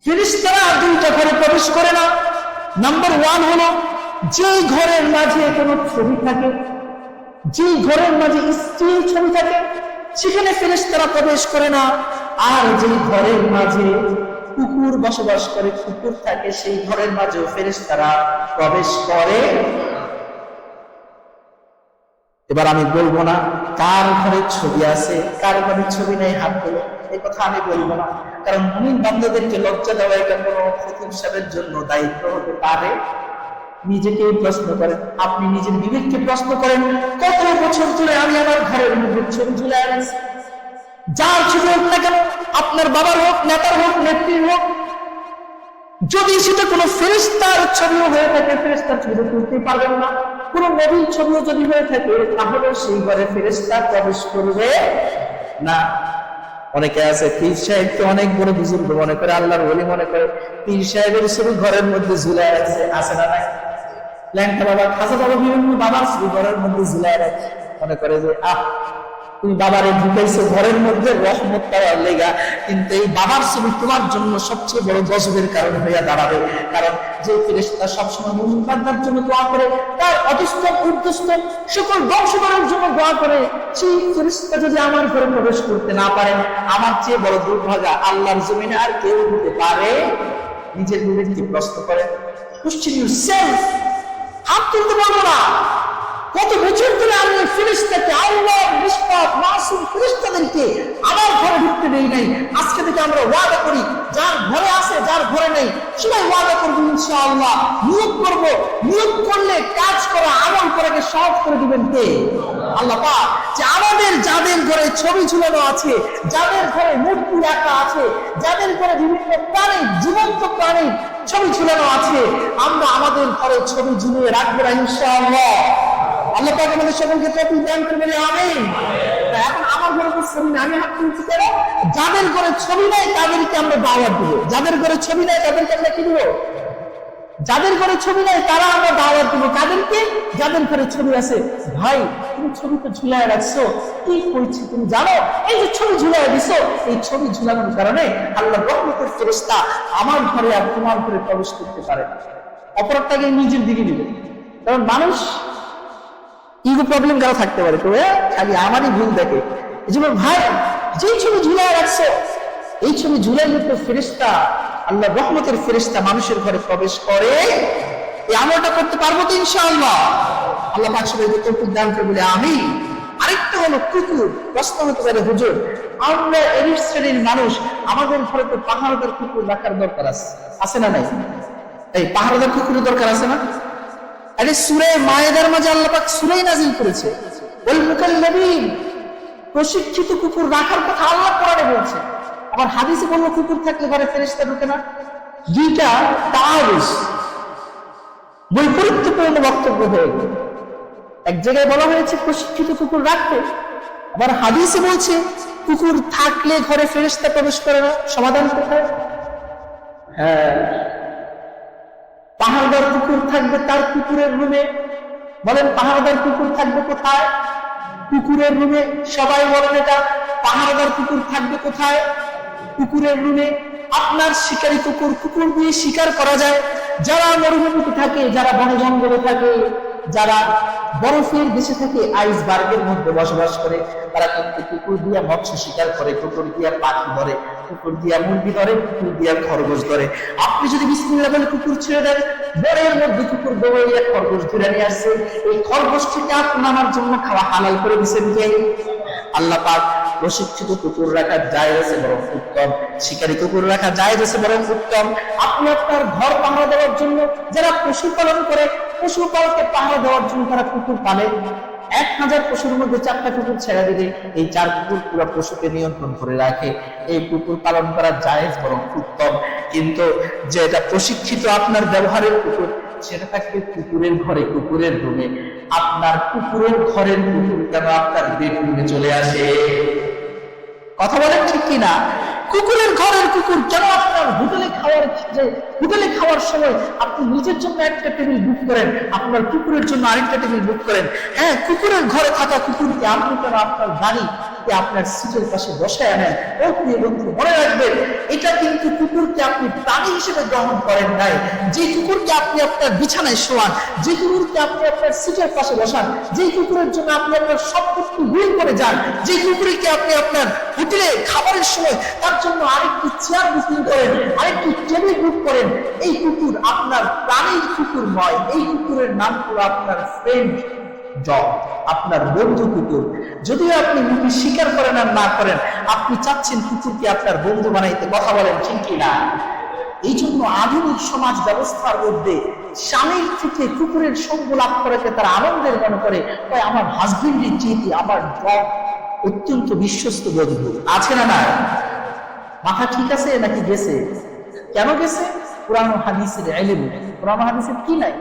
ফেরেশতারা দুইটা ঘরে প্রবেশ করে না। নাম্বার ওয়ান হলো, যে ঘরের মাঝে কোনো ছবি থাকে, যে ঘরের মাঝে স্ত্রীর ছবি থাকে, সেখানে ফেরেশতারা প্রবেশ করে না। আর যে ঘরের মাঝে কুকুর বসবাস করে, কুকুর থাকে, সেই ঘরের মাঝেও ফেরেশতারা প্রবেশ করে। এবার আমি বলবো না কার ঘরে ছবি আছে কার ঘরে ছবি নেই, হাত তোলো, এই কথা আমি বলবো না। কারণ মুমিন বান্দাদেরকে লজ্জা দেওয়া এটা কোনো খতিব সাহেবের জন্য দায়িত্ব হতে পারে। নিজেকে প্রশ্ন করেন, আপনি নিজের বিবেককে প্রশ্ন করেন, কত বছর ধরে আমি আমার ঘরের মধ্যে ছবি ঝুলে আছি? যার ছবি হোক না কেন, আপনার বাবার হোক, নেতার হোক, নেত্রীর হোক, যদি সেটা কোনো ফেরেশতার ছবিও হয়ে থাকে, ফেরেশতার ছবি তুলতে পারবেন না। কোন নবীর ছবিও যদি হয়ে থাকে, তাহলে সেই ঘরে ফেরেশতা প্রবেশ করবে না। অনেকে আছে পীর সাহেবকে অনেক বড় বুজুর্গ মনে করে, আল্লাহর ওলি মনে করে, পীর সাহেবের ছবি ঘরের মধ্যে ঝুলায় রাখছে, আছে না নাই? ল্যাংটা বাবা, খাজা বাবা, বিভিন্ন বাবার ছবি ঘরের মধ্যে ঝুলায় রাখছে, মনে করে যে তুমি বাবারে ঢুকাইছো ঘরের মধ্যে রহমত পাওয়ার লেগা, কিন্তু এই বাবার ছবি তোমার জন্য সবচেয়ে বড় গজবের কারণ হইয়া দাঁড়াবে। কারণ যে ফেরেশতা সবসময় মুমিন বান্দার জন্য দোয়া করে, তার অধস্তন ঊর্ধ্বস্তন সকল ধ্বংস করার জন্য দোয়া করে, সেই ফেরেশতা যদি আমার ঘরে প্রবেশ করতে না পারে, আমার চেয়ে বড় দুর্ভাগা আল্লাহর জমিনে আর কেউ হতে পারে? নিজের বিবেককে প্রশ্ন করে, কোশ্চেন ইউরসেলফ। হাত তুলতে পারবো না। কত বছর ধরে আমি ফেরেশতাকে, আল্লাহর নিষ্পাপ মাসুম ফেরেশতাদেরকে আমার ঘরে ঢুকতে দেই নাই। আজকে থেকে আমরা ওয়াদা করি, যার ঘরে আছে যার ঘরে নেই সবাই ওয়াদা করবো ইনশাআল্লাহ, নিয়োগ করব, নিয়োগ করলে কাজ করা আমল করাকে সহজ করে দিবেন কে? আল্লাহ পাক। যে আমাদের যাদের ঘরে ছবি ঝুলানো আছে, যাদের ঘরে মূর্তি রাখা আছে, যাদের ঘরে বিভিন্ন প্রাণী, জীবন্ত প্রাণী ছবি ঝুলানো আছে, আমরা আমাদের ঘরে ছবি ঝুলিয়ে রাখবো না ইনশাআল্লাহ। আল্লাহ পাক আমাদের সকলকে তৌফিক দান করবেন, আমিন। এখন আমার ঘরে তো ছবি নেই, আমি হাত তুলছি কেন? যাদের ঘরে ছবি নেই তাদেরকে আমরা দাওয়াত দিব, যাদের ঘরে ছবি নেই তাদেরকে আমরা কি দিব? যাদের ঘরে ছবি নেই তারা আমরা দাওয়াত দিব। কাদেরকে? যাদের ঘরে ছবি আছে। ভাই, তুমি ছবি তো ঝুলায় রাখছো, কি করছি তুমি জানো? এই যে ছবি ঝুলায় দিছো, এই ছবি ঝুলানোর কারণে আল্লাহর রহমতের ফেরেশতা আমার ঘরে আর তোমার ঘরে প্রবেশ করতে পারে। অপরাধটাকে নিজের দিকে দিবে। কারণ মানুষ ইগো প্রবলেম কারো থাকতে পারে, তো খালি আমারই ভুল দেখে। এই জন্য ভাই, যে ছবি ঝুলায় রাখছো, এই ছবি ঝুলাইলে তো ফেরেশতা, আল্লাহ রহমতের ফেরেশতা মানুষের ঘরে প্রবেশ করে। এই আমলটা করতে পারবো তো ইনশাআল্লাহ? আল্লাহ পাক সবাইকে তৌফিক দান করে বলে আমিন। আরেকটা হলো কুকুর। প্রশ্ন হতে পারে, হুজুর আমরা এই শ্রেণীর মানুষ, আমাদের ঘরে তো পাহাড়দার কুকুর রাখার দরকার আছে না নাই? এই পাহাড়দার কুকুরের দরকার আছে না? আরে সূরা মায়েদার মাঝে আল্লাহ পাক সূরাই নাযিল করেছে, ওয়াল মুকাল্লাবিন, প্রশিক্ষিত কুকুর রাখার কথা আল্লাহ কোরআনে বলছে। আবার হাদিসে বলল কুকুর থাকলে ঘরে ফেরেশতা ঢোকে না। দুইটা তাআরুজ, বৈপরীত্যপূর্ণ বক্তব্য হয়ে গেল। এক জায়গায় বলা হয়েছে প্রশিক্ষিত কুকুর রাখতে, আবার হাদিসে বলছে কুকুর থাকলে ঘরে ফেরেশতা প্রবেশ করে না। সমাধান কোথায়? হ্যাঁ, পাহাড়দার কুকুর থাকবে তার কুকুরের রুমে। বলেন পাহাড়দার কুকুর থাকবে কোথায়? কুকুরের রুমে। সবাই বলেন এটা। পাহাড়দার কুকুর থাকবে কোথায়? কুকুরের রুমে। আপনার শিকারী কুকুর, কুকুর দিয়ে শিকার করা যায়। যারা মরুভূমিতে থাকে, যারা বনে জঙ্গলে থাকে, যারা বরফের দেশে থাকে, আইসবার্গের মধ্যে বসবাস করে, তারা কিন্তু কুকুর দিয়ে মৎস্য শিকার করে, কুকুর দিয়ে পাখি ধরে, কুকুর দিয়ে মুরগি ধরে, কুকুর দিয়ে খরগোশ ধরে। আপনি যদি বিসমিল্লাহ বলে কুকুর ছেড়ে দেন, বনের মধ্যে কুকুর দৌড়িয়ে খরগোশ ধরে নিয়ে আসছে, এই খরগোশটিকে আপনার জন্য খাওয়া হালাল করে দিচ্ছেন কে? আল্লাহ পাক। প্রশিক্ষিত কুকুর রাখা জায়েজ আছে বরং উত্তম, শিকারী কুকুর রাখা জায়েজ আছে বরং উত্তম। আপনি আপনার ঘর পাহারা দেওয়ার জন্য, যারা পশুপালন করে, পশুপালনকে পাহারা দেওয়ার জন্য তারা কুকুর পালে, 1000 পশুর মধ্যে 4টা কুকুর ছেড়ে দিলে এই 4 কুকুর পুরো পশুকে নিয়ন্ত্রণ করে রাখে। এই কুকুর পালন করা জায়েজ বরং উত্তম। কিন্তু যেটা প্রশিক্ষিত আপনার ব্যবহারের কুকুর, সেটা থাকবে কুকুরের ঘরে, কুকুরের রুমে। আপনার কুকুরের ঘরের কুকুর কেন আপনার বেডরুমে চলে আসে? কথা বলেন ঠিক কিনা? কুকুরের ঘরের কুকুর কেন আপনার হোটেলে খাওয়ার সময় আপনি নিজের জন্য একটা টেবিল বুক করেন, আপনার কুকুরের জন্য আরেকটা টেবিল বুক করেন? হ্যাঁ, কুকুরের ঘরে থাকা কুকুরকে আপনি কেন আপনার গাড়ি আপনার সিটের পাশে বসায় আনেন। ও প্রিয় বন্ধু, মনে রাখবেন, এটা কিন্তু কুকুরকে আপনি প্রাণী হিসেবে গ্রহণ করেন নাই। যে কুকুরকে আপনি আপনার বিছানায় শোয়ান, যে কুকুরকে আপনি আপনার সিটের পাশে বসান, যে কুকুরের জন্য আপনি আপনার সম্পত্তি বিল করে যান, যে কুকুরকে আপনি আপনার হোটেলে খাবারের সময় তার জন্য আরেকটি চেয়ার বুকিং করেন, আরেকটি টেবিল বুক করেন, এই কুকুর আপনার প্রাণীর কুকুর নয়। এই কুকুরের নাম হলো আপনার ফ্রেন্ড ডগ, আপনার বন্ধু কুকুর। যদিও আপনি মুখে স্বীকার করেন আর না করেন, আপনি চাচ্ছেন কুকুরকে আপনার বন্ধু বানাইতে। কথা বলেন ঠিক কি না? এই জন্য আধুনিক সমাজ ব্যবস্থার মধ্যে স্বামীর থেকে কুকুরের সঙ্গ লাভ করাকে তারা আনন্দের মনে করে। তাই আমার হাজবেন্ডের চেয়ে আমার ডগ অত্যন্ত বিশ্বস্ত বন্ধু। আছে না না? মাথা ঠিক আছে নাকি গেছে? কেন গেছে? কোরআন হাদিসের ইলম, কোরআন হাদিসের কি নাই?